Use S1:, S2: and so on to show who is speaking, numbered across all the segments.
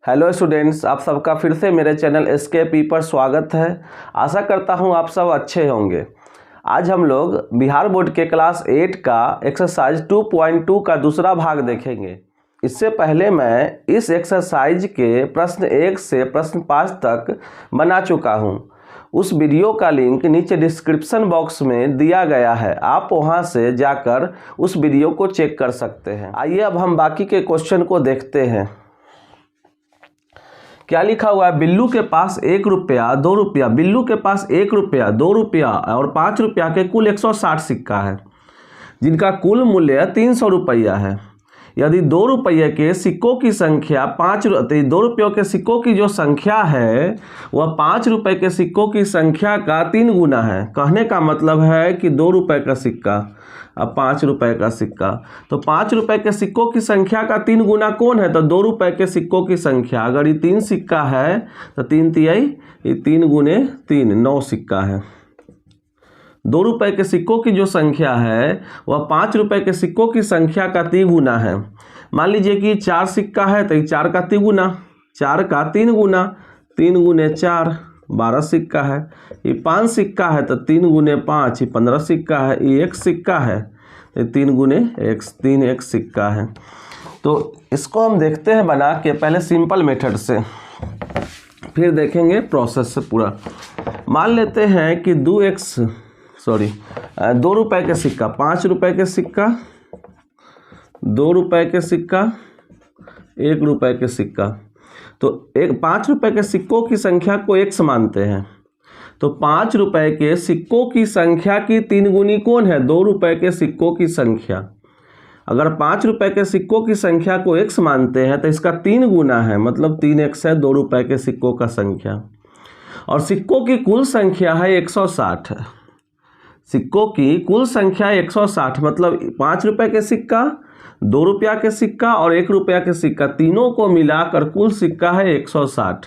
S1: Hello students, आप सबका फिर से मेरे चैनल एसकेपी पर स्वागत है। आशा करता हूं आप सब अच्छे होंगे। आज हम लोग बिहार बोर्ड के क्लास 8 का एक्सरसाइज 2.2 का दूसरा भाग देखेंगे। इससे पहले मैं इस एक्सरसाइज के प्रश्न 1 से प्रश्न 5 तक बना चुका हूं। उस वीडियो का लिंक नीचे डिस्क्रिप्शन बॉक्स में दिया गया है, आप वहां से जाकर उस वीडियो को चेक कर सकते हैं। आइए अब हम बाकी के क्वेश्चन को देखते हैं। क्या लिखा हुआ है? बिल्लू के पास 1 रुपया 2 रुपया, बिल्लू के पास 1 रुपया 2 रुपया और 5 रुपया के कुल 160 सिक्का है, जिनका कुल मूल्य 300 रुपया है। यदि 2 रुपये के सिक्कों की संख्या 2 रुपयों के सिक्कों की जो संख्या है वह 5 रुपये के सिक्कों की संख्या का 3 गुना है। कहने का मतलब है कि 2 रुपये का सिक्का अब 5 रुपये का सिक्का, तो 5 रुपये के सिक्कों की संख्या का 3 गुना कौन है? तो 2 रुपये के सिक्कों की संख्या। अगर ये 3 सिक्का है तो 3 तिहाई, ये 3 गुने 3 9 सिक्का है। 2 रुपये के सिक्कों की जो संख्या है वह 5 रुपये के सिक्कों की संख्या का 3 गुना है। मान लीजिए कि 4 सिक्का है तो ये 4 का 3 गुना, 4 का 3 गुना, 3 गुने 4 12 सिक्का है। ये 5 सिक्का है तो 3 गुने 5 ये 15 सिक्का है। ये 1 सिक्का है तो 3 गुने 1 सिक्का है। तो इसको हम देखते हैं बना के, पहले सिंपल मेथड से, फिर देखेंगे प्रोसेस से पूरा। मान लेते हैं कि 2 रुपये के सिक्का, 5 रुपये के सिक्का, 2 रुपये के सिक्का, 1 रुपये के सिक्का। तो 5 रुपये के सिक्कों की संख्या को x मानते हैं, तो 5 रुपये के सिक्कों की संख्या की 3 गुनी कौन है? 2 रुपये के सिक्कों की संख्या। अगर 5 रुपये के सिक्कों की संख्या को x मानते हैं तो इसका 3 गुना है, मतलब 3x है 2 रुपये के सिक्कों का संख्या। और सिक्कों की कुल संख्या है 160 है। सिक्कों की कुल संख्या 160, मतलब 5 रुपये के सिक्का, 2 रुपया के सिक्का और 1 रुपया के सिक्का, तीनों को मिलाकर कुल सिक्का है 160।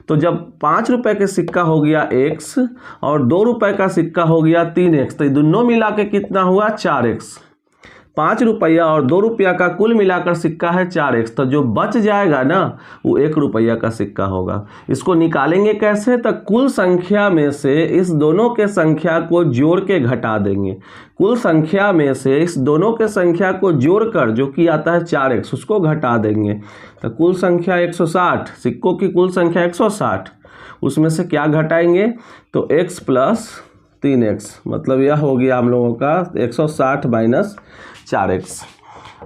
S1: तो जब 5 रुपये के सिक्का हो गया x और 2 रुपये का सिक्का हो गया 3x, तो दोनों मिला के कितना हुआ? 4x। 5 रुपया और 2 रुपया का कुल मिलाकर सिक्का है 4x, तो जो बच जाएगा ना वो 1 रुपया का सिक्का होगा। इसको निकालेंगे कैसे? तो कुल संख्या में से इस दोनों के संख्या को जोड़ के घटा देंगे। कुल संख्या में से इस दोनों के संख्या को जोड़कर जो कि आता है 4x, उसको घटा देंगे। तो कुल संख्या 160, सिक्कों की कुल संख्या 160, उसमें से क्या घटाएंगे? तो x प्लस 3x, मतलब यह हो गया हम लोगों का 160 माइनस 4x।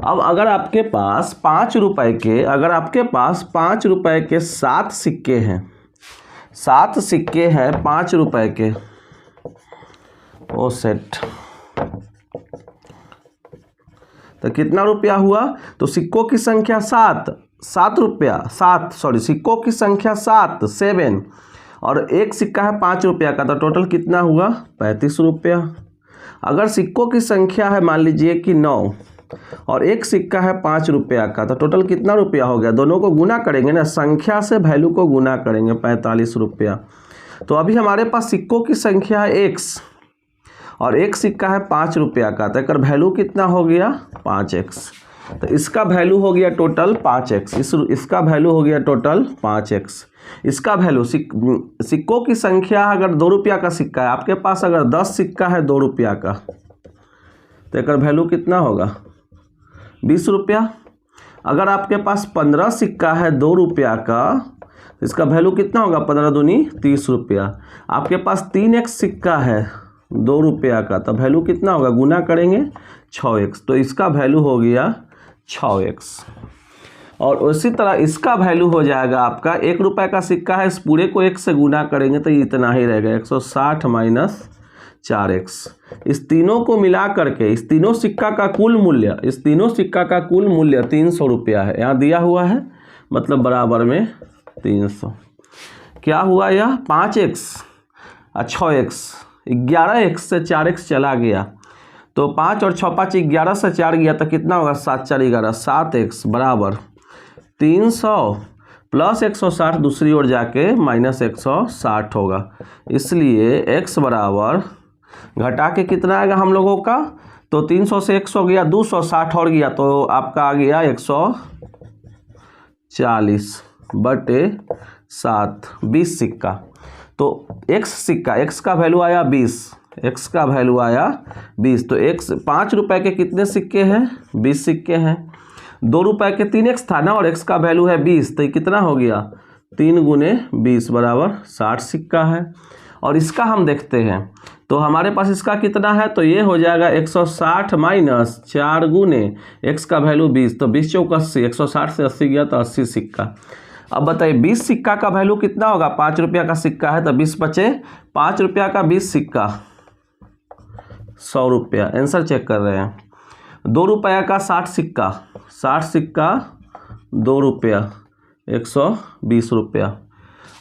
S1: अब अगर आपके पास 5 रुपये के, अगर आपके पास 5 रुपये के 7 सिक्के हैं, 7 सिक्के हैं 5 रुपये के, ओ सेट, तो कितना रुपया हुआ? तो सिक्कों की संख्या 7 रुपया, सिक्कों की संख्या 7 और एक सिक्का है 5 रुपया का, तो टोटल कितना हुआ? 35 रुपया। अगर सिक्कों की संख्या है मान लीजिए कि 9 और एक सिक्का है 5 रुपया का, तो टोटल कितना रुपया हो गया? दोनों को गुना करेंगे ना, संख्या से वैल्यू को गुना करेंगे, 45 रुपया। तो अभी हमारे पास सिक्कों की संख्या है x और एक सिक्का है 5 रुपया का, तो एक वैल्यू कितना हो गया? 5x। तो इसका वैल्यू हो गया टोटल 5x, इसका वैल्यू हो गया टोटल 5x। इसका वैल्यू सिक्कों की संख्या, अगर 2 रुपया का सिक्का है आपके पास, अगर 10 सिक्का है 2 रुपया का, तो एक वैल्यू कितना होगा? 20 रुपया। अगर आपके पास 15 सिक्का है 2 रुपया का, तो इसका वैल्यू कितना होगा? 15 दूनी 30 रुपया। आपके पास 3x सिक्का है 2 रुपया का, तो वैल्यू कितना होगा? गुना करेंगे 6x, तो इसका वैल्यू हो गया 6x। और उसी तरह इसका वैल्यू हो जाएगा आपका 1 रुपये का सिक्का है, इस पूरे को 1 से गुना करेंगे तो इतना ही रहेगा, 160 माइनस 4x। इस तीनों को मिला करके इस तीनों सिक्का का कुल मूल्य 300 रुपया है, यहाँ दिया हुआ है, मतलब बराबर में 300। क्या हुआ? यह 5x 6x, 11x से 4x चला गया, तो 5 और 6 5 11 से 4 गया, तो कितना होगा? 7 4 11, 7x बराबर 300 प्लस 160 दूसरी ओर जाके माइनस 160 होगा। इसलिए x बराबर घटा के कितना आएगा हम लोगों का? तो 300 से 100 गया, 260 और गया, तो आपका आ गया 140। 20/7 20 सिक्का। तो x सिक्का, x का वैल्यू आया 20, x का वैल्यू आया 20। तो x 5 रुपए के कितने सिक्के हैं? 20 सिक्के हैं। 2 रुपए के 3x था ना, और x का वैल्यू है 20, तो ये कितना हो गया? 3 × 20 = 60 सिक्का है। और इसका हम देखते हैं, तो हमारे पास इसका कितना है? तो ये हो जाएगा 160 माइनस 4 × x का वैल्यू 20, तो 20 × 80, 160 से 80 गया तो 80 सिक्का। अब बताइए 20 सिक्का का वैल्यू कितना होगा? 5 रुपया का सिक्का है तो 20 बचे, 5 रुपया का 20 सिक्का 100 रुपया। आंसर चेक कर रहे हैं। 2 रुपया का 60 सिक्का, 60 सिक्का 2 रुपया 120 रुपया।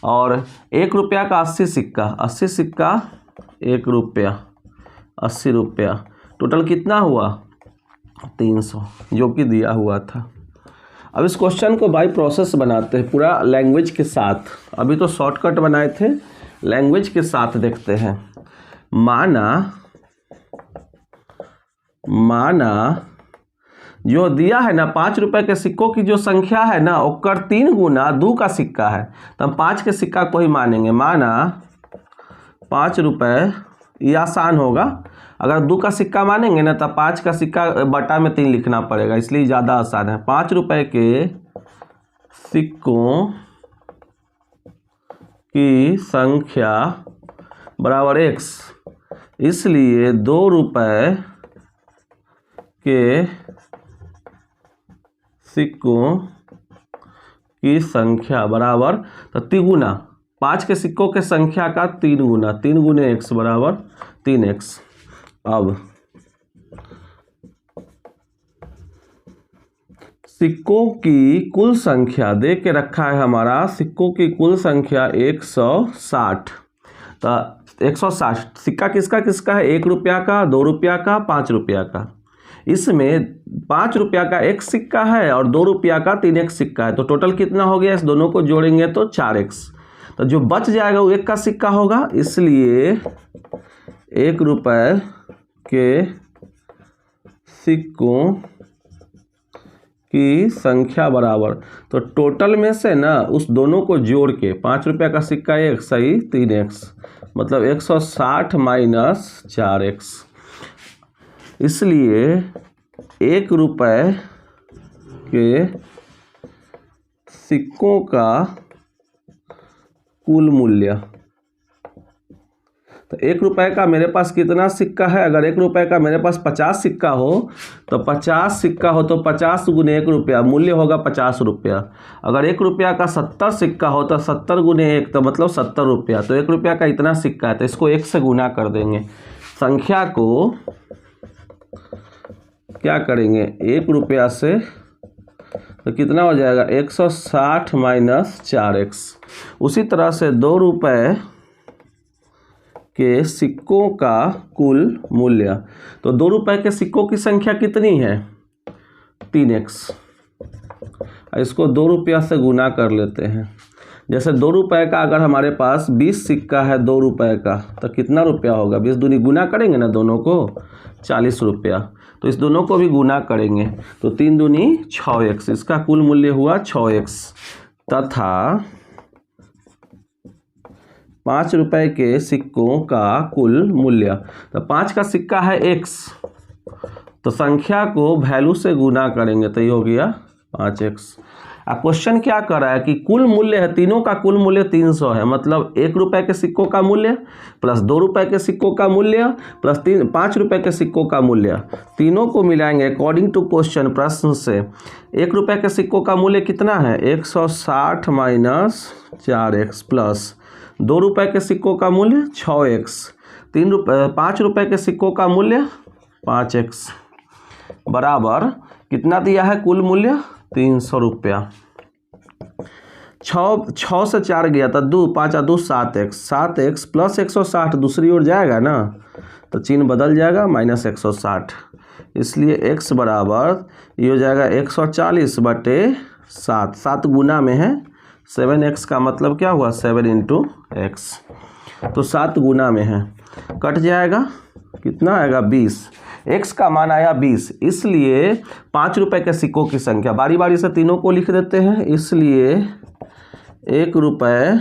S1: और 1 रुपया का 80 सिक्का, 80 सिक्का 1 रुपया 80 रुपया। टोटल कितना हुआ? 300, जो कि दिया हुआ था। अब इस क्वेश्चन को बाय प्रोसेस बनाते हैं पूरा लैंग्वेज के साथ। अभी तो शॉर्टकट बनाए थे, लैंग्वेज के साथ देखते हैं। माना जो दिया है ना 5 रुपए के सिक्कों की जो संख्या है ना, ओकर 3 गुना 2 का सिक्का है, तो हम 5 के सिक्का को ही मानेंगे। माना 5 रुपए, ये आसान होगा। अगर 2 का सिक्का मानेंगे ना तो 5 का सिक्का बटा में 3 लिखना पड़ेगा, इसलिए ज़्यादा आसान है। 5 रुपए के सिक्कों की संख्या बराबर x, इसलिए 2 रुपए के सिक्कों की संख्या बराबर, तो 3 गुना 5 के सिक्कों के संख्या का 3 गुना, 3 × x बराबर 3x। अब सिक्कों की कुल संख्या दे के रखा है हमारा, सिक्कों की कुल संख्या 160। तो 160 सिक्का किसका किसका है? 1 रुपया का, 2 रुपया का, 5 रुपया का। इसमें 5 रुपया का 1 सिक्का है और 2 रुपया का 3x सिक्का है, तो टोटल कितना हो गया? इस दोनों को जोड़ेंगे तो 4x। तो जो बच जाएगा वो 1 का सिक्का होगा, इसलिए 1 रुपए के सिक्कों की संख्या बराबर, तो टोटल में से ना उस दोनों को जोड़ के 5 रुपया का सिक्का 1 सही 3x, मतलब 160 माइनस 4x। इसलिए 1 रुपए के सिक्कों का कुल मूल्य, तो 1 रुपए का मेरे पास कितना सिक्का है? अगर 1 रुपए का मेरे पास 50 सिक्का हो, तो 50 सिक्का हो तो 50 × 1 रुपया, मूल्य होगा 50 रुपया। अगर 1 रुपया का 70 सिक्का हो तो 70 × 1, तो मतलब 70 रुपया। तो 1 रुपया का इतना सिक्का है, तो इसको 1 से गुना कर देंगे। संख्या को क्या करेंगे? 1 रुपया से, तो कितना हो जाएगा? 160 माइनस 4x। उसी तरह से 2 रुपए के सिक्कों का कुल मूल्य, तो 2 रुपए के सिक्कों की संख्या कितनी है? 3x। इसको 2 रुपया से गुना कर लेते हैं। जैसे 2 रुपए का अगर हमारे पास 20 सिक्का है 2 रुपए का, तो कितना रुपया होगा? 20 दूनी गुना करेंगे ना दोनों को, 40 रुपया। तो इस दोनों को भी गुना करेंगे, तो 3 दूनी 6x, इसका कुल मूल्य हुआ 6x। तथा 5 रुपए के सिक्कों का कुल मूल्य, तो 5 का सिक्का है x, तो संख्या को वैल्यू से गुना करेंगे, तो ये हो गया 5x। अब क्वेश्चन क्या कर रहा है कि कुल मूल्य है, तीनों का कुल मूल्य 300 है, मतलब 1 रुपए के सिक्कों का मूल्य प्लस 2 रुपए के सिक्कों का मूल्य प्लस 5 रुपए के सिक्कों का मूल्य, तीनों को मिलाएंगे अकॉर्डिंग टू क्वेश्चन, प्रश्न से। 1 रुपए के सिक्कों का मूल्य कितना है? 160 माइनस 4x प्लस 2 रुपए के सिक्कों का मूल्य 6x, 5 रुपए के सिक्कों का मूल्य 5x बराबर कितना दिया है? कुल मूल्य 300 रुपया। 6 से 4 गया तो 2, 5 2 7x, 7x प्लस 160 दूसरी ओर जाएगा ना, तो चिन्ह बदल जाएगा माइनस 160, इसलिए x बराबर ये हो जाएगा 140 बटे 7, 7 गुना में है 7x का मतलब क्या हुआ? 7 × x, तो 7 गुना में है, कट जाएगा, कितना आएगा? 20। x का मान आया 20, इसलिए 5 रुपए के सिक्कों की संख्या, बारी बारी से तीनों को लिख देते हैं, इसलिए 1 रुपये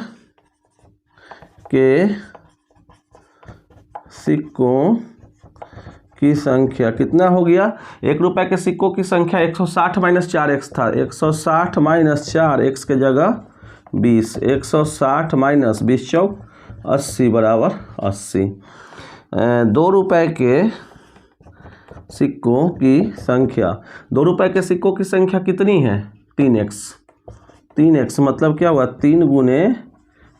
S1: के सिक्कों की संख्या कितना हो गया? 1 रुपये के सिक्कों की संख्या 160 माइनस 4x था। 160 माइनस 4x के जगह 20। 160 माइनस 20 चौक 80 बराबर 80। 2 रुपये के सिक्कों की संख्या, 2 रुपये के सिक्कों की संख्या कितनी है? 3x। 3x मतलब क्या हुआ? 3 गुने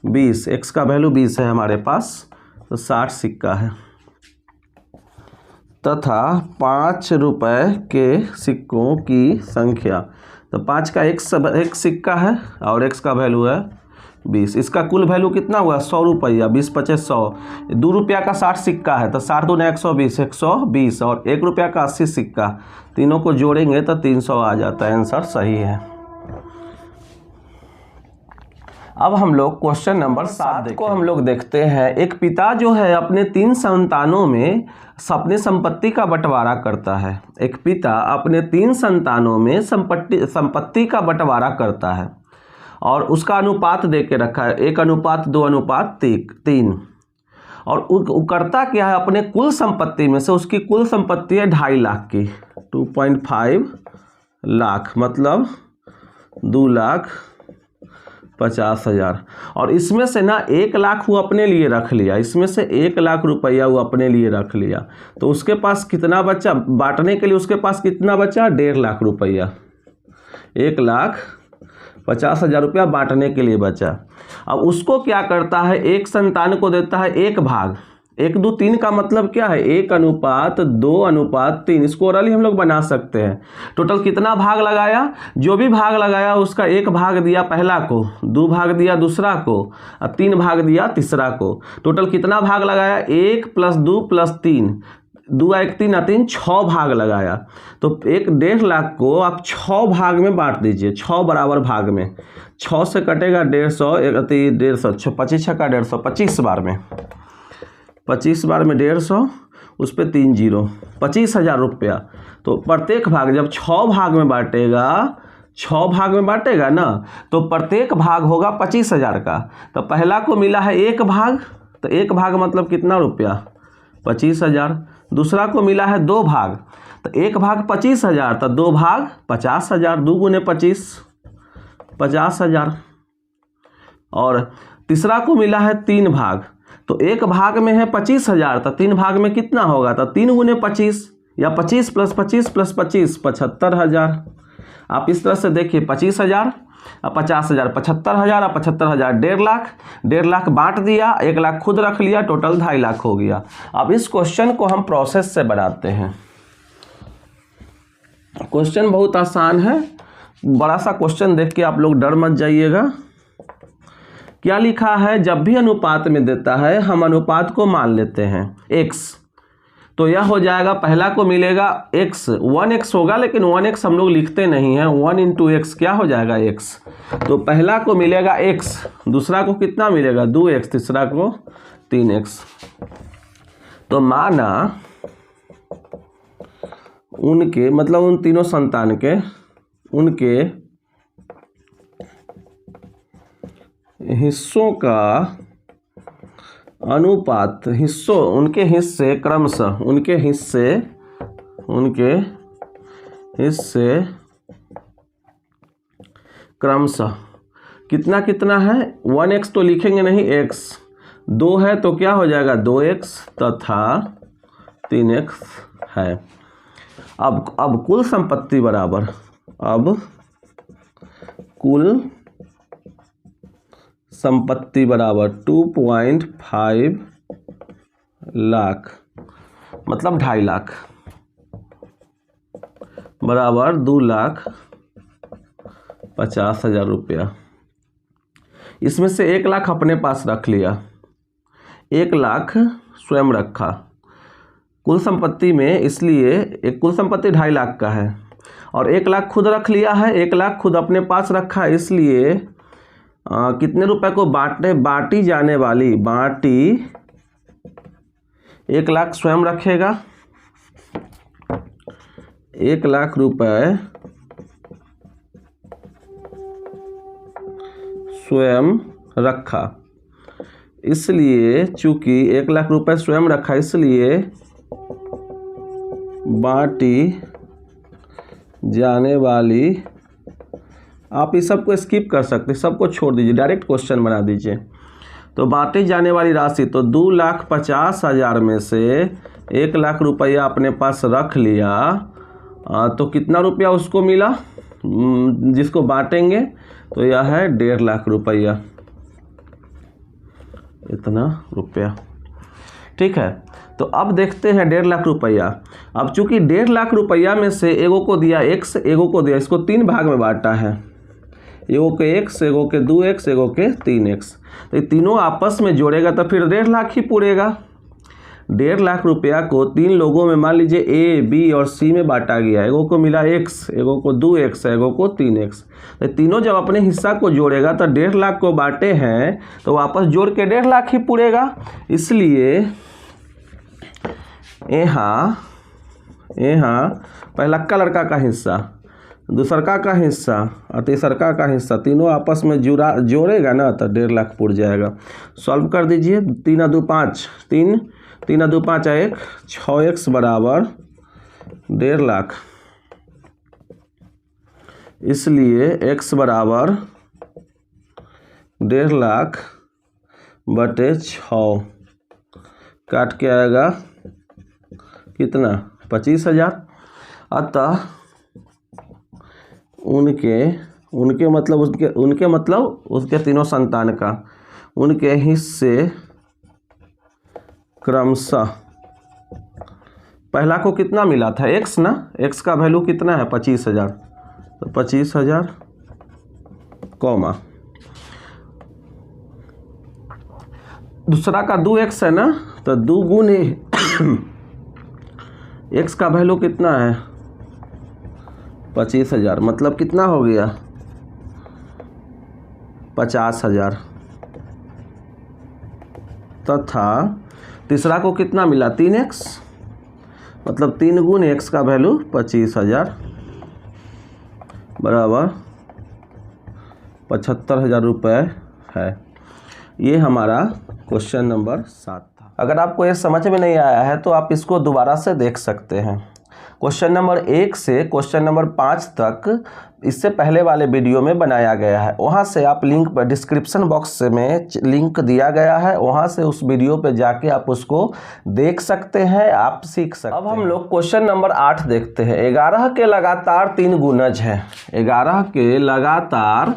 S1: 20। x का वैल्यू 20 है हमारे पास, तो 60 सिक्का है। तथा 5 रुपये के सिक्कों की संख्या, तो 5 का एक सिक्का है और x का वैल्यू है 20। इसका कुल वैल्यू कितना हुआ? 100 रुपया। 20 पचे 100। 2 रुपया का 60 सिक्का है, तो 60 दूने 120, 120 और 1 रुपया का 80 सिक्का, तीनों को जोड़ेंगे तो 300 आ जाता है। आंसर सही है। अब हम लोग क्वेश्चन नंबर 7 को हम लोग देखते हैं। एक पिता जो है अपने 3 संतानों में अपनी संपत्ति का बंटवारा करता है। एक पिता अपने 3 संतानों में संपत्ति का बंटवारा करता है और उसका अनुपात दे के रखा है 1:2:3। और वो करता क्या है? अपने कुल संपत्ति में से उसकी कुल संपत्ति है 2.5 लाख की, 2.5 लाख मतलब 2,50,000। और इसमें से ना 1 लाख वो अपने लिए रख लिया, इसमें से 1 लाख रुपया वो अपने लिए रख लिया। तो उसके पास कितना बचा बांटने के लिए? उसके पास कितना बचा? 1.5 लाख रुपया। 1,50,000 रुपया बांटने के लिए बचा। अब उसको क्या करता है? एक संतान को देता है 1 भाग। 1:2:3 का मतलब क्या है? 1:2:3। इसको ओरली हम लोग बना सकते हैं। टोटल कितना भाग लगाया? जो भी भाग लगाया उसका 1 भाग दिया पहला को, 2 भाग दिया दूसरा को और 3 भाग दिया तीसरा को। टोटल कितना भाग लगाया? 1 + 2 + 3, 2 1 3 3, 6 भाग लगाया। तो 1.5 लाख को आप 6 भाग में बांट दीजिए, 6 बराबर भाग में। 6 से कटेगा 150, 150, 25 का 150, 25 बार में, 25 बार में 150, उस पर 3 0, 25,000 रुपया। तो प्रत्येक भाग जब 6 भाग में बांटेगा, 6 भाग में बांटेगा ना, तो प्रत्येक भाग होगा 25,000 का। तो पहला को मिला है 1 भाग, तो 1 भाग मतलब कितना रुपया? 25,000। दूसरा को मिला है 2 भाग, तो 1 भाग 25,000, तो 2 भाग 50,000, 2 गुने 25, 50,000। और तीसरा को मिला है 3 भाग, तो 1 भाग में है 25,000, तो 3 भाग में कितना होगा? तो 3 गुने 25 या 25 + 25 + 25, 75,000। आप इस तरह से देखिए, 25,000 और 50,000, 75,000 और 75,000, 1.5 लाख। 1.5 लाख बांट दिया, 1 लाख खुद रख लिया, टोटल 2.5 लाख हो गया। अब इस क्वेश्चन को हम प्रोसेस से बनाते हैं। क्वेश्चन बहुत आसान है, बड़ा सा क्वेश्चन देख के आप लोग डर मत जाइएगा। क्या लिखा है? जब भी अनुपात में देता है हम अनुपात को मान लेते हैं x, तो यह हो जाएगा, पहला को मिलेगा x, 1x होगा, लेकिन 1x हम लोग लिखते नहीं हैं। 1 × x क्या हो जाएगा? x। तो पहला को मिलेगा x, दूसरा को कितना मिलेगा? 2x, तीसरा को 3x। तो माना उनके मतलब उन तीनों संतान के उनके हिस्सों का अनुपात, उनके हिस्से क्रमशः कितना कितना है? 1x तो लिखेंगे नहीं, x 2 है तो क्या हो जाएगा? 2x तथा 3x है। अब कुल संपत्ति बराबर, अब कुल संपत्ति बराबर 2.5 लाख मतलब 2.5 लाख बराबर 2,50,000 रुपया। इसमें से 1 लाख अपने पास रख लिया, 1 लाख स्वयं रखा कुल संपत्ति में, इसलिए एक कुल संपत्ति 2.5 लाख का है और 1 लाख खुद रख लिया है, 1 लाख खुद अपने पास रखा, इसलिए कितने रुपए को बांटी जाने वाली 1 लाख स्वयं रखेगा, 1 लाख रुपए स्वयं रखा, इसलिए चूंकि 1 लाख रुपए स्वयं रखा, इसलिए बांटी जाने वाली, आप इस सब को स्किप कर सकते, सबको छोड़ दीजिए, डायरेक्ट क्वेश्चन बना दीजिए। तो बांटी जाने वाली राशि, तो 2,50,000 में से 1 लाख रुपया अपने पास रख लिया, तो कितना रुपया उसको मिला जिसको बांटेंगे, तो यह है 1.5 लाख रुपया, इतना रुपया। ठीक है, तो अब देखते हैं 1.5 लाख रुपया। अब चूंकि 1.5 लाख रुपया में से एगो को दिया x, एगो को दिया, इसको 3 भाग में बांटा है, एगो के x, एगो के 2x, एगो के 3x, तो ये तीनों आपस में जोड़ेगा तो फिर 1.5 लाख ही पूरेगा। 1.5 लाख रुपया को 3 लोगों में मान लीजिए A, B और C में बांटा गया, एगो को मिला x, एगो को 2x, एगो को 3x, तो तीनों जब अपने हिस्सा को जोड़ेगा तो 1.5 लाख को बांटे हैं तो वापस जोड़ के 1.5 लाख ही पूरेगा। इसलिए यहाँ पहलक्का लड़का का हिस्सा, दूसरका का हिस्सा और तीसरका का हिस्सा, तीनों आपस में जोड़ेगा ना तो 1.5 लाख पूर जाएगा। सॉल्व कर दीजिए, 3 2 5, 3 2 5 1, 6x बराबर 1.5 लाख, इसलिए x बराबर 1.5 लाख बटे 6, काट के आएगा कितना, 25,000। अतः उनके मतलब उसके तीनों संतान का, उनके हिस्से क्रमशः, पहला को कितना मिला था x ना, x का वैल्यू कितना है 25,000, तो 25,000 कॉमा, दूसरा का 2x है ना, तो 2 गुने x का वैल्यू कितना है 25,000, मतलब कितना हो गया 50,000, तथा तीसरा को कितना मिला 3x, मतलब 3 गुण x का वैल्यू 25,000 बराबर 75,000 रुपये है। ये हमारा क्वेश्चन नंबर 7 था। अगर आपको ये समझ में नहीं आया है तो आप इसको दोबारा से देख सकते हैं। क्वेश्चन नंबर 1 से क्वेश्चन नंबर 5 तक इससे पहले वाले वीडियो में बनाया गया है, वहाँ से आप लिंक पर डिस्क्रिप्शन बॉक्स में लिंक दिया गया है, वहाँ से उस वीडियो पे जाके आप उसको देख सकते हैं, आप सीख सकते हैं। अब हम लोग क्वेश्चन नंबर 8 देखते हैं। 11 के लगातार 3 गुणज है, 11 के लगातार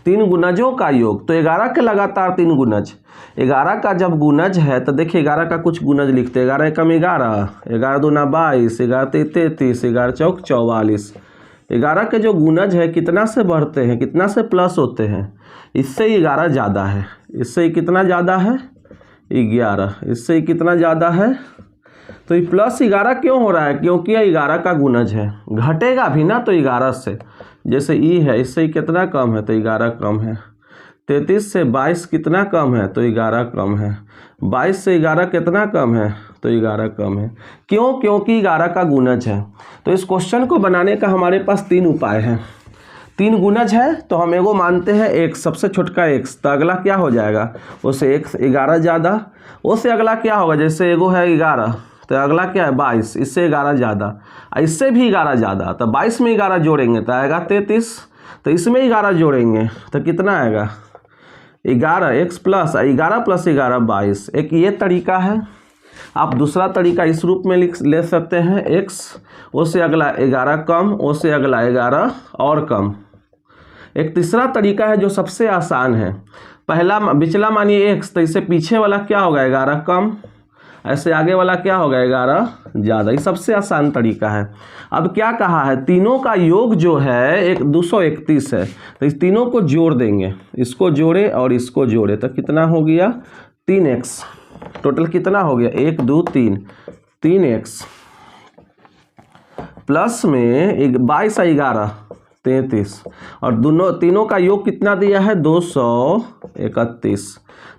S1: 3 गुणजों का योग, तो 11 के लगातार 3 गुणज, 11 का जब गुणज है तो देखिए 11 का कुछ गुणज लिखते हैं, 11 एकम 11, 11 दूना 22, 11 33, 11 चौक 44। 11 के जो गुणज है कितना से बढ़ते हैं, कितना से प्लस होते हैं, इससे 11 ज़्यादा है, इससे कितना ज़्यादा है 11, इससे कितना ज़्यादा है, तो ये प्लस 11 क्यों हो रहा है, क्योंकि ये 11 का गुणज है, घटेगा भी ना तो 11 से, जैसे ई है इससे कितना कम है तो 11 कम है, 33 से 22 कितना कम है तो 11 कम है, 22 से 11 कितना कम है तो 11 कम है। क्यों? क्योंकि 11 का गुणज है। तो इस क्वेश्चन को बनाने का हमारे पास 3 उपाय हैं। 3 गुणज है तो हम एगो मानते हैं x, सबसे छोटका x, तो अगला क्या हो जाएगा, उससे 11 ज़्यादा, उससे अगला क्या होगा, जैसे एगो है 11 तो अगला क्या है 22, इससे 11 ज़्यादा, इससे भी 11 ज़्यादा, तो 22 में 11 जोड़ेंगे तो आएगा 33, तो इसमें 11 जोड़ेंगे तो कितना आएगा 11, x प्लस 11 प्लस 11 22। एक ये तरीका है। आप दूसरा तरीका इस रूप में ले सकते हैं, x उससे अगला 11 कम, उससे अगला 11 और कम। एक तीसरा तरीका है जो सबसे आसान है, पहला पिछला मानिए x, तो इससे पीछे वाला क्या होगा 11 कम, ऐसे आगे वाला क्या होगा 11 ज़्यादा। ये सबसे आसान तरीका है। अब क्या कहा है, तीनों का योग जो है 231 है, तो इस तीनों को जोड़ देंगे, इसको जोड़े और इसको जोड़े तो कितना हो गया 3x, टोटल कितना हो गया 1 2 3, 3x प्लस में 22 11 33, और तीनों का योग कितना दिया है 231,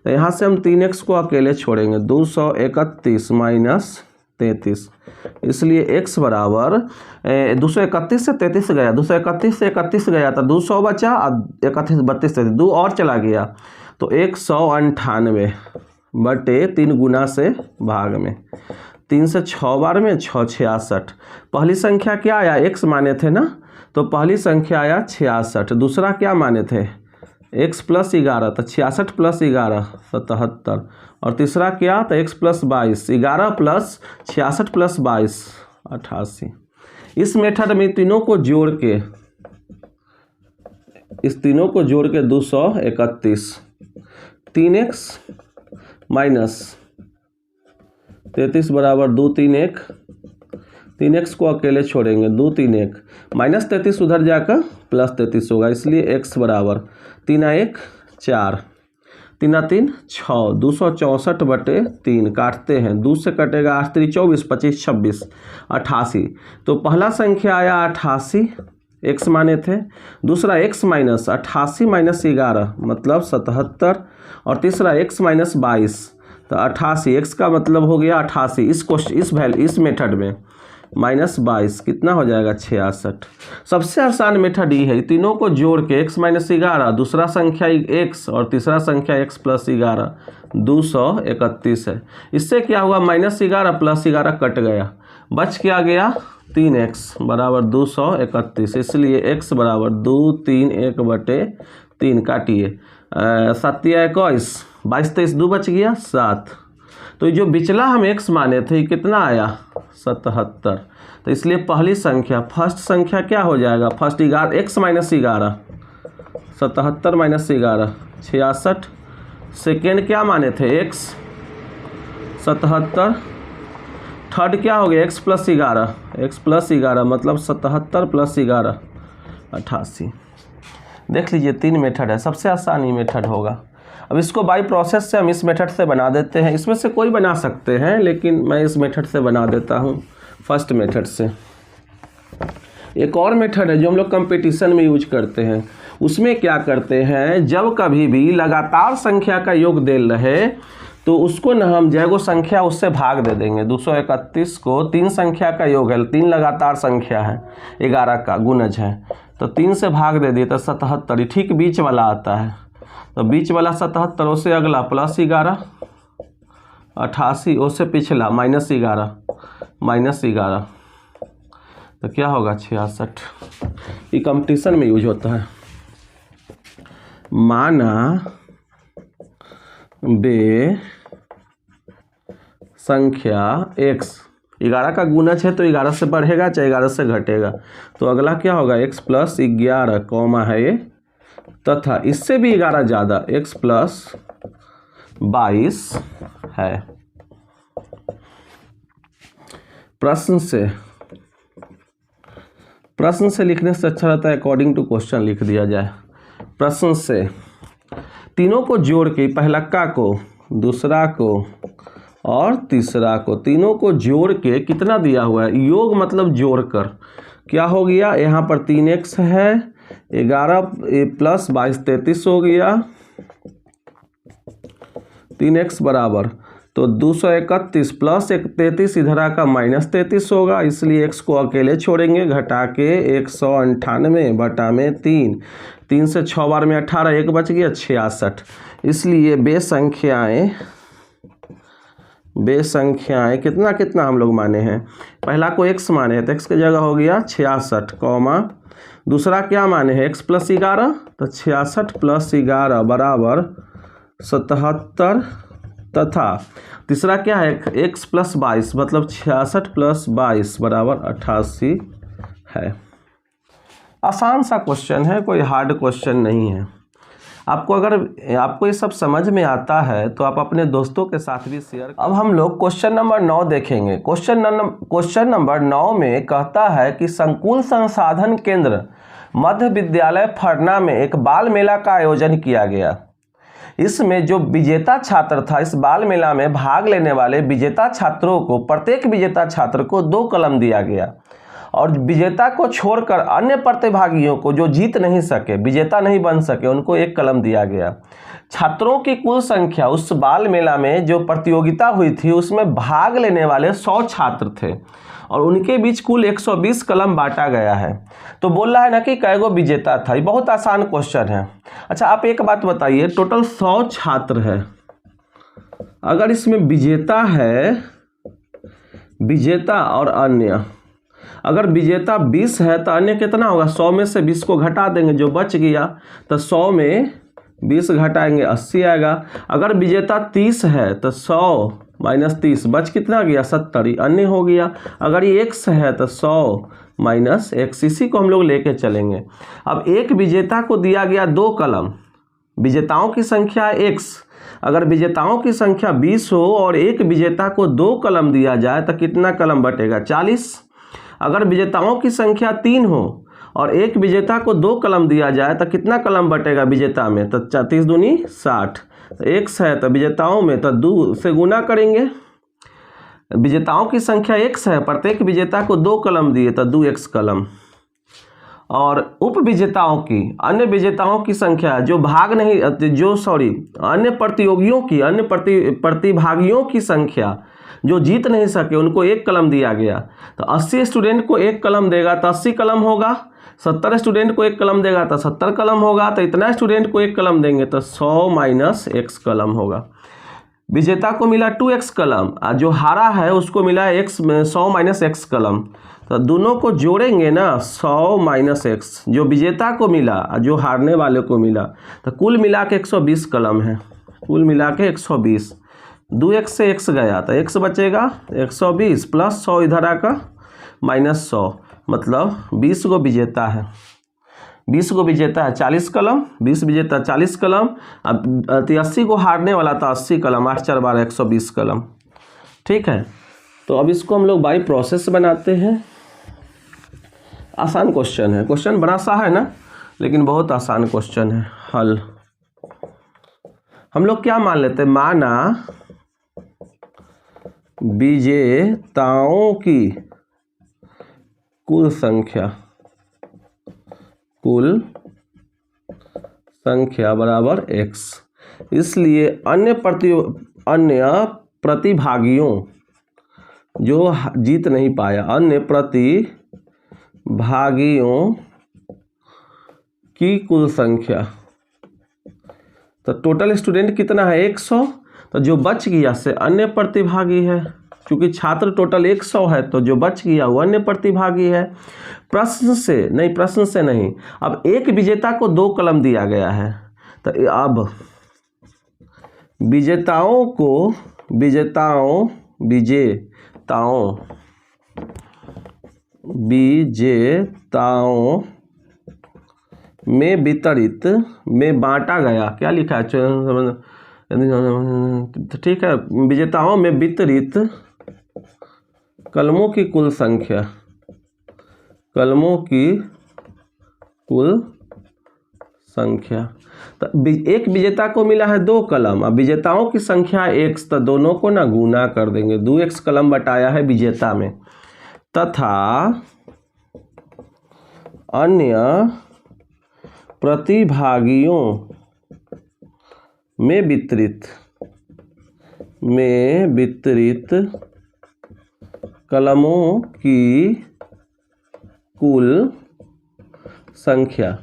S1: तो यहाँ से हम 3x को अकेले छोड़ेंगे, 231 माइनस 33। इसलिए x बराबर 231 से 33 गया, 231 से 31 गया तो 200 बचा, 31 32 से 2 और चला गया तो 198 बटे 3 गुना से भाग में, 3 से 6 बार में 6 66। पहली संख्या क्या आया, x माने थे ना, तो पहली संख्या आया 66। दूसरा क्या माने थे, x प्लस 11, तो 66 प्लस 11 77। और तीसरा क्या, तो x प्लस 22, 11 प्लस 66 प्लस 22 88। इस मेथड में तीनों को जोड़ के, इस तीनों को जोड़ के 231, 3x माइनस 33 बराबर 2 3 1, 3x को अकेले छोड़ेंगे 2 3 1, माइनस 33 उधर जाकर प्लस 33 होगा, इसलिए x बराबर 3 1 4, 3 3 6, 264 बटे 3 काटते हैं, 2 से कटेगा 8 3 24, 25 26 88। तो पहला संख्या आया 88, x माने थे। दूसरा x माइनस 88 माइनस 11 मतलब 77, और तीसरा x माइनस 22 तो 88, x का मतलब हो गया 88 इस मेथड में, माइनस 22 कितना हो जाएगा 66। सबसे आसान मेथड ये है, तीनों को जोड़ के x माइनस 11, दूसरा संख्या x और तीसरा संख्या x प्लस 11 231 है। इससे क्या हुआ, माइनस 11 प्लस 11 कट गया, बच क्या गया 3x बराबर 231। इसलिए x बराबर 2 3 1 बटे 3 काटिए, 7 21, 22 23 2 बच गया 7। तो जो बिचला हम x माने थे कितना आया 77। तो इसलिए पहली संख्या, फर्स्ट संख्या क्या हो जाएगा, first 11 x minus 11, 77 minus 11 66। Second क्या माने थे x 77, थर्ड क्या हो गया x प्लस 11 मतलब 77 प्लस 11 88। देख लीजिए 3 मेथड है, सबसे आसान ही मेथड होगा। अब इसको बाय प्रोसेस से हम इस मेथड से बना देते हैं, इसमें से कोई बना सकते हैं लेकिन मैं इस मेथड से बना देता हूँ, फर्स्ट मेथड से। एक और मेथड है जो हम लोग कंपटीशन में यूज करते हैं, उसमें क्या करते हैं, जब कभी भी लगातार संख्या का योग देल रहे तो उसको ना हम जैगो संख्या उससे भाग दे देंगे। 231 को 3 संख्या का योग है, 3 लगातार संख्या है, 11 का गुणज है, तो 3 से भाग दे दिए तो 77, ठीक बीच वाला आता है। तो बीच वाला 77, उससे अगला प्लस 11, 88, उससे पिछला माइनस 11, तो क्या होगा 66। ये कंपटीशन में यूज होता है। माना बे संख्या x 11 का गुणज है तो 11 से बढ़ेगा चाहे 11 से घटेगा, तो अगला क्या होगा x प्लस 11 कॉमा है ये, तथा इससे भी 11 ज़्यादा x प्लस 22 है। प्रश्न से लिखने से अच्छा रहता है अकॉर्डिंग टू क्वेश्चन लिख दिया जाए। प्रश्न से तीनों को जोड़ के, पहलक्का को, दूसरा को और तीसरा को, तीनों को जोड़ के कितना दिया हुआ है, योग मतलब जोड़कर क्या हो गया, यहाँ पर 3x है, 11 प्लस 22 33 हो गया, 3x बराबर तो 231 प्लस 33 इधर आकर माइनस 33 होगा, इसलिए x को अकेले छोड़ेंगे, घटा के 198 बटा में 3 से 6 बार में 18, 1 बच गया 66। इसलिए बेसंख्याएं कितना कितना हम लोग माने हैं, पहला को x माने हैं तो x की जगह हो गया 66 कॉमा, दूसरा क्या माने हैं x प्लस 11 तो 66 प्लस 11 बराबर 77, तथा तीसरा क्या है x प्लस 22 मतलब 66 प्लस 22 बराबर 88 है। आसान सा क्वेश्चन है, कोई हार्ड क्वेश्चन नहीं है। आपको ये सब समझ में आता है तो आप अपने दोस्तों के साथ भी शेयर। अब हम लोग क्वेश्चन नंबर 9 देखेंगे। क्वेश्चन नंबर 9 में कहता है कि संकुल संसाधन केंद्र मध्य विद्यालय फरना में एक बाल मेला का आयोजन किया गया। इसमें जो विजेता छात्र था, इस बाल मेला में भाग लेने वाले विजेता छात्रों को, प्रत्येक विजेता छात्र को 2 कलम दिया गया और विजेता को छोड़कर अन्य प्रतिभागियों को जो जीत नहीं सके, विजेता नहीं बन सके, उनको 1 कलम दिया गया। छात्रों की कुल संख्या, उस बाल मेला में जो प्रतियोगिता हुई थी उसमें भाग लेने वाले 100 छात्र थे और उनके बीच कुल 120 कलम बांटा गया है। तो बोल रहा है ना कि कैगो विजेता था। ये बहुत आसान क्वेश्चन है। अच्छा, आप एक बात बताइए, टोटल 100 छात्र है, अगर इसमें विजेता है, विजेता और अन्य, अगर विजेता 20 है तो अन्य कितना होगा? 100 में से 20 को घटा देंगे, जो बच गया तो 100 में 20 घटाएंगे 80 आएगा। अगर विजेता 30 है तो 100 माइनस 30 बच कितना गया? 70, अन्य हो गया। अगर ये x है तो 100 माइनस x, इसी को हम लोग लेके चलेंगे। अब एक विजेता को दिया गया 2 कलम, विजेताओं की संख्या x, अगर विजेताओं की संख्या 20 हो और एक विजेता को 2 कलम दिया जाए तो कितना कलम बटेगा? 40। अगर विजेताओं की संख्या 3 हो और एक विजेता को 2 कलम दिया जाए तो कितना कलम बटेगा विजेता में? तो 30 दूनी 60, तो x है तो विजेताओं में तो 2 से गुना करेंगे। विजेताओं की संख्या x है, प्रत्येक विजेता को 2 कलम दिए तो 2x कलम। और उप विजेताओं की, अन्य विजेताओं की संख्या जो भाग नहीं, अन्य प्रतियोगियों की, अन्य प्रतिभागियों की संख्या जो जीत नहीं सके उनको 1 कलम दिया गया। तो 80 स्टूडेंट को 1 कलम देगा तो 80 कलम होगा, 70 स्टूडेंट को 1 कलम देगा तो 70 कलम होगा, तो इतना स्टूडेंट को 1 कलम देंगे तो 100 माइनस x कलम होगा। विजेता को मिला 2x कलम और जो हारा है उसको मिला 100 माइनस x कलम, तो दोनों को जोड़ेंगे ना 100 माइनस x, जो विजेता को मिला और जो हारने वाले को मिला, तो कुल मिला के 120 कलम है, कुल मिला के 120। 2x से x गया तो x बचेगा 120 प्लस 100 इधर आकर माइनस 100, मतलब 20 को विजेता है, 20 को विजेता है 40 कलम, 20 विजेता 40 कलम, अब 80 को हारने वाला था 80 कलम, 8 4 12 120 कलम। ठीक है, तो अब इसको हम लोग बाई प्रोसेस बनाते हैं। आसान क्वेश्चन है, क्वेश्चन बड़ा सा है ना, लेकिन बहुत आसान क्वेश्चन है। हल हम लोग क्या मान लेते हैं? माना विजेताओं की कुल संख्या बराबर x, इसलिए अन्य प्रतिभागियों जो जीत नहीं पाया, अन्य प्रतिभागियों की कुल संख्या, तो टोटल स्टूडेंट कितना है? 100, तो जो बच गया से अन्य प्रतिभागी है, क्योंकि छात्र टोटल 100 है तो जो बच गया वो अन्य प्रतिभागी है। प्रश्न से नहीं, अब एक विजेता को 2 कलम दिया गया है, तो अब विजेताओं में वितरित में बांटा गया, क्या लिखा है? ठीक है, विजेताओं में वितरित कलमों की कुल संख्या, तो एक विजेता को मिला है 2 कलम, अब विजेताओं की संख्या x, तो दोनों को ना गुना कर देंगे, 2x कलम बटाया है विजेता में, तथा अन्य प्रतिभागियों में वितरित कलमों की कुल संख्या।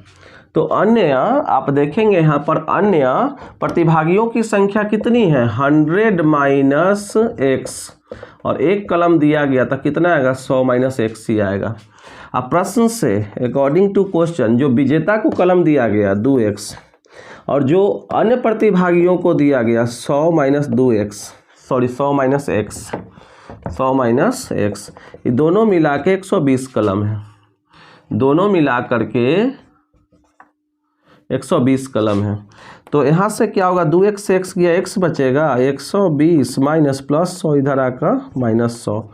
S1: तो अन्य, आप देखेंगे यहाँ पर अन्य प्रतिभागियों की संख्या कितनी है? 100 माइनस x, और 1 कलम दिया गया था, कितना आएगा? 100 माइनस x ही आएगा। अब प्रश्न से अकॉर्डिंग टू क्वेश्चन, जो विजेता को कलम दिया गया 2x और जो अन्य प्रतिभागियों को दिया गया 100 माइनस x, ये दोनों मिला के 120 कलम है, दोनों मिला करके 120 कलम है। तो यहाँ से क्या होगा? 2x से x गया, x बचेगा 120 माइनस प्लस 100 इधर आकर माइनस 100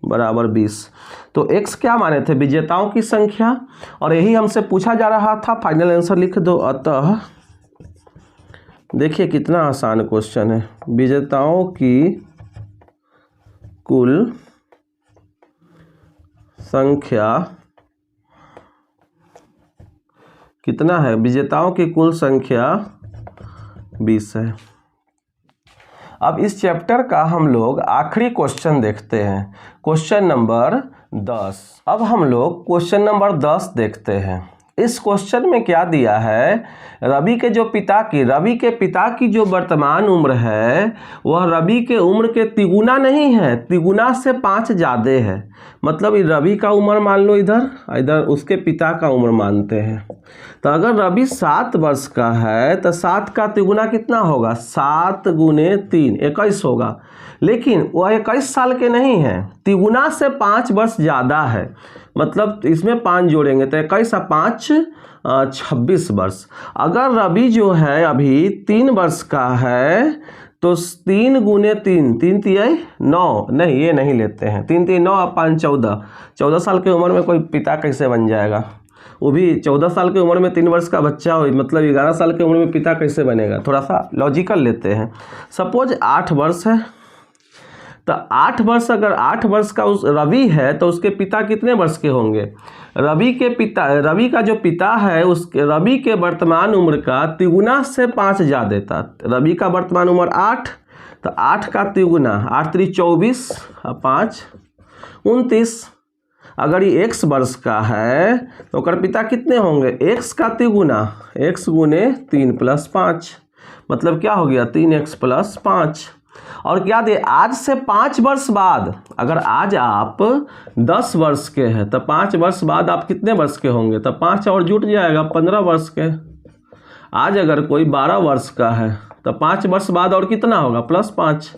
S1: बराबर 20। तो x क्या माने थे? विजेताओं की संख्या, और यही हमसे पूछा जा रहा था। फाइनल आंसर लिख दो। अतः देखिए कितना आसान क्वेश्चन है, विजेताओं की कुल संख्या कितना है? विजेताओं की कुल संख्या 20 है। अब इस चैप्टर का हम लोग आखिरी क्वेश्चन देखते हैं, क्वेश्चन नंबर 10। अब हम लोग क्वेश्चन नंबर 10 देखते हैं। इस क्वेश्चन में क्या दिया है, रवि के पिता की जो वर्तमान उम्र है वह रवि के उम्र के तिगुना नहीं है, तिगुना से 5 ज़्यादा है। मतलब रवि का उम्र मान लो, इधर उसके पिता का उम्र मानते हैं। तो अगर रवि 7 वर्ष का है तो 7 का तिगुना कितना होगा, 7 गुने 3 21 होगा। लेकिन वह 21 साल के नहीं है, तिगुना से 5 वर्ष ज़्यादा है। मतलब इसमें 5 जोड़ेंगे तो 21 और 5 26 वर्ष। अगर रवि जो है अभी 3 वर्ष का है तो 3 गुने 3 3 3 9, नहीं ये नहीं लेते हैं, 3 3 9 और 5 14। 14 साल की उम्र में कोई पिता कैसे बन जाएगा, वो भी 14 साल की उम्र में 3 वर्ष का बच्चा हो, मतलब 11 साल की उम्र में पिता कैसे बनेगा। थोड़ा सा लॉजिकल लेते हैं। सपोज 8 वर्ष है, तो 8 वर्ष, अगर 8 वर्ष का उस रवि है तो उसके पिता कितने वर्ष के होंगे। रवि का जो पिता है उसके रवि के वर्तमान उम्र का तिगुना से 5 ज़्यादा था। रवि का वर्तमान उम्र 8, तो 8 का तिगुना, 8 3 24 और 5 29। अगर ये x वर्ष का है तो उसके पिता कितने होंगे, x का तिगुना, x गुने 3 + 5, मतलब क्या हो गया 3x + 5। और क्या दे, आज से 5 वर्ष बाद, अगर आज आप 10 वर्ष के हैं तो 5 वर्ष बाद आप कितने वर्ष के होंगे, तो 5 और जुट जाएगा 15 वर्ष के। आज अगर कोई 12 वर्ष का है तो 5 वर्ष बाद और कितना होगा, +5,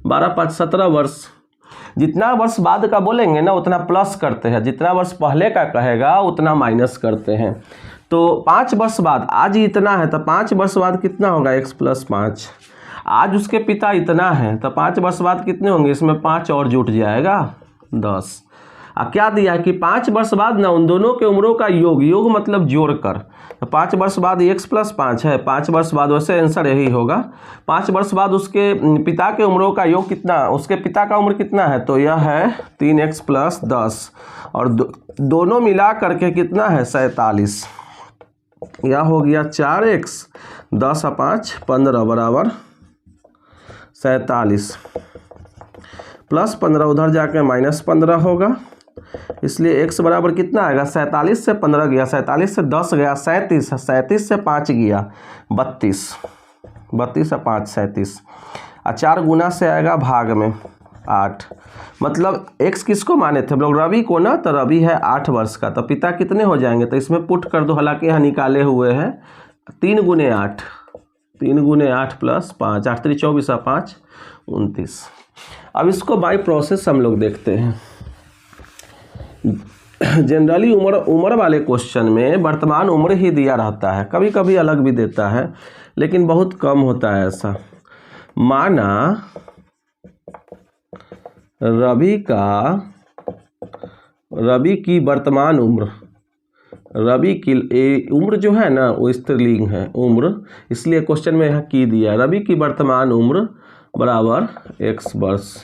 S1: 12 5 17 वर्ष। जितना वर्ष बाद का बोलेंगे ना उतना प्लस करते हैं, जितना वर्ष पहले का कहेगा उतना माइनस करते हैं। तो 5 वर्ष बाद, आज इतना है तो 5 वर्ष बाद कितना होगा, x + 5। आज उसके पिता इतना है तो 5 वर्ष बाद कितने होंगे, इसमें 5 और जुट जाएगा 10। क्या दिया है कि 5 वर्ष बाद ना उन दोनों के उम्रों का योग मतलब जोड़कर, तो 5 वर्ष बाद x + 5 है, 5 वर्ष बाद, वैसे आंसर यही होगा। 5 वर्ष बाद उसके पिता के उम्रों का योग कितना, उसके पिता का उम्र कितना है, तो यह है 3x + 10 और दोनों मिला करके कितना है 47। यह हो गया 4x, 10 और 5 15 बराबर 47, +15 उधर जाके -15 होगा, इसलिए x बराबर कितना आएगा, 47 से 15 गया, 47 से 10 गया 37, 37 से 5 गया 32, 32 और 5 37, और 4 गुना से आएगा भाग में 8। मतलब x किसको माने थे हम लोग, रवि को ना, तो रवि है 8 वर्ष का, तो पिता कितने हो जाएंगे, तो इसमें पुट कर दो, हालांकि यहाँ निकाले हुए हैं 3 गुने 8, 3 गुने 8 + 5, 8 3 24 और 5 29। अब इसको बाय प्रोसेस हम लोग देखते हैं। जनरली उम्र वाले क्वेश्चन में वर्तमान उम्र ही दिया रहता है, कभी कभी अलग भी देता है लेकिन बहुत कम होता है ऐसा। माना रवि की वर्तमान उम्र, रवि की उम्र जो है ना वो स्त्रीलिंग है उम्र, इसलिए क्वेश्चन में यहाँ की दिया रवि की वर्तमान उम्र बराबर x वर्ष,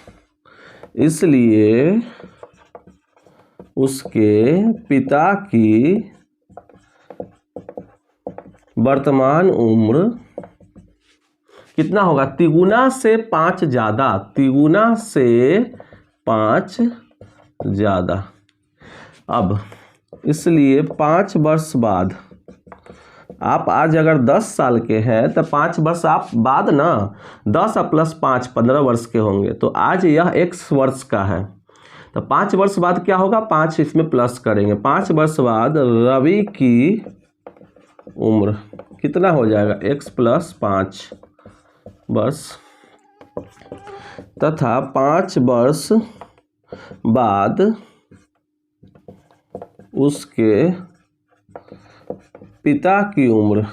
S1: इसलिए उसके पिता की वर्तमान उम्र कितना होगा, तिगुना से 5 ज़्यादा, तिगुना से 5 ज़्यादा। अब इसलिए 5 वर्ष बाद, आप आज अगर 10 साल के हैं तो 5 वर्ष आप बाद ना 10 + 5 15 वर्ष के होंगे। तो आज यह x वर्ष का है तो 5 वर्ष बाद क्या होगा, 5 इसमें प्लस करेंगे, 5 वर्ष बाद रवि की उम्र कितना हो जाएगा, x + 5 वर्ष, तथा 5 वर्ष बाद उसके पिता की उम्र,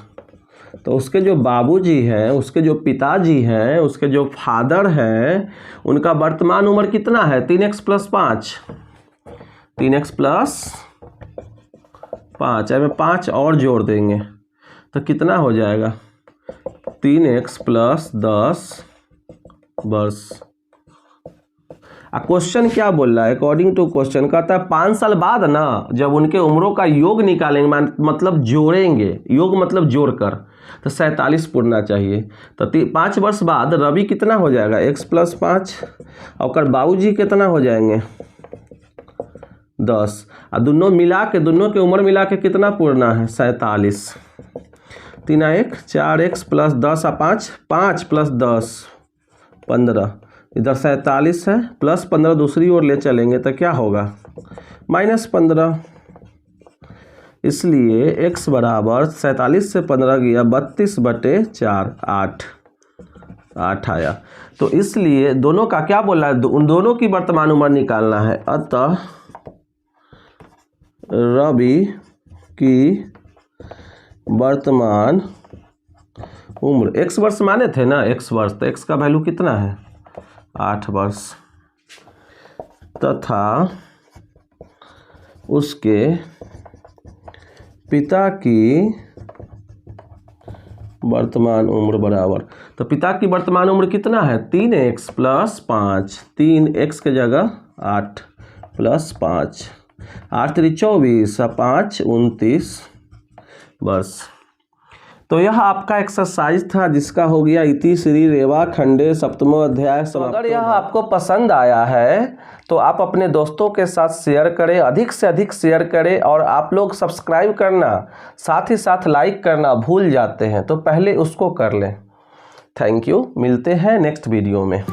S1: तो उसके जो बाबूजी हैं, उसके जो पिताजी हैं, उसके जो फादर हैं, उनका वर्तमान उम्र कितना है, 3x + 5, 3x + 5, में 5 और जोड़ देंगे तो कितना हो जाएगा, 3x + 10 वर्ष। क्वेश्चन क्या बोल रहा है? अकॉर्डिंग टू क्वेश्चन कहता है 5 साल बाद ना जब उनके उम्रों का योग निकालेंगे, मतलब जोड़ेंगे, योग मतलब जोड़कर, तो 47 पूरना चाहिए। तो 5 वर्ष बाद रवि कितना हो जाएगा? x + 5 और बाबूजी कितना हो जाएंगे? 10। और दोनों मिला के, दोनों की उम्र मिला के कितना पूरना है? 47। 3 1 4x + 10 और 5 5 + 10 15। इधर 47 है, +15 दूसरी ओर ले चलेंगे तो क्या होगा? -15। इसलिए x बराबर 47 से 15 गया 32/4 8 आया। तो इसलिए दोनों का क्या बोला है? उन दोनों की वर्तमान उम्र निकालना है। अतः रवि की वर्तमान उम्र, x वर्ष माने थे ना, x वर्ष, तो x का वैल्यू कितना है? 8 वर्ष, तथा उसके पिता की वर्तमान उम्र बराबर, तो पिता की वर्तमान उम्र कितना है? 3x + 5, 3x के जगह 8 + 5, 8 × 24 और 5 29 वर्ष। तो यह आपका एक्सरसाइज था जिसका हो गया इति श्री रेवा खंडे सप्तमो अध्याय समाप्त। अगर यह आपको पसंद आया है तो आप अपने दोस्तों के साथ शेयर करें, अधिक से अधिक शेयर करें, और आप लोग सब्सक्राइब करना, साथ ही साथ लाइक करना भूल जाते हैं, तो पहले उसको कर लें। थैंक यू, मिलते हैं नेक्स्ट वीडियो में।